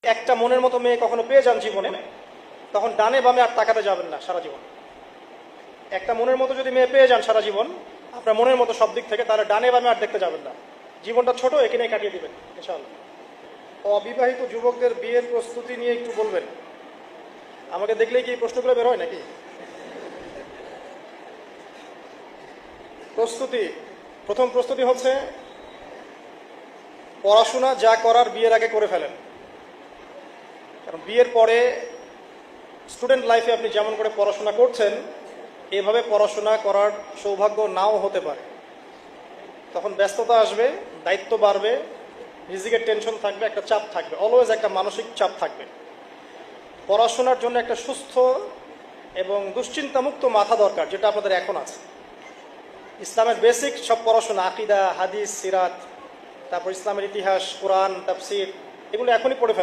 একটা মনের মতো মেয়ে কখনো পেয়ে যান জীবনে, তখন ডানে বামে আর তাকাতে যাবেন না সারা জীবন। একটা মনের মতো যদি মেয়ে পেয়ে যান সারা জীবন আপনার মনের মতো সব দিক থেকে, তাহলে ডানে বামে আর দেখতে যাবেন না। জীবনটা ছোট, একে নিয়ে কাটিয়ে দিবেন ইনশাআল্লাহ। অবিবাহিত যুবকদের বিয়ের প্রস্তুতি নিয়ে একটু বলবেন। আমাকে দেখলেই কি এই প্রশ্নগুলো বের হয় নাকি? প্রথম প্রস্তুতি হচ্ছে পড়াশোনা যা করার বিয়ের আগে করে ফেলেন। কারণ বিয়ের পরে স্টুডেন্ট লাইফে আপনি যেমন করে পড়াশোনা করছেন, এভাবে পড়াশোনা করার সৌভাগ্য নাও হতে পারে। তখন ব্যস্ততা আসবে, দায়িত্ব বাড়বে, রিজিকের টেনশন থাকবে, একটা চাপ থাকবে, অলওয়েজ একটা মানসিক চাপ থাকবে। পড়াশোনার জন্য একটা সুস্থ এবং দুশ্চিন্তামুক্ত মাথা দরকার, যেটা আপনাদের এখন আছে। ইসলামের বেসিক সব পড়াশোনা, আকীদা, হাদিস, সিরাত, তারপর ইসলামের ইতিহাস, কোরআন, তাফসীর, এগুলো এখনই পড়ে ফেলেন।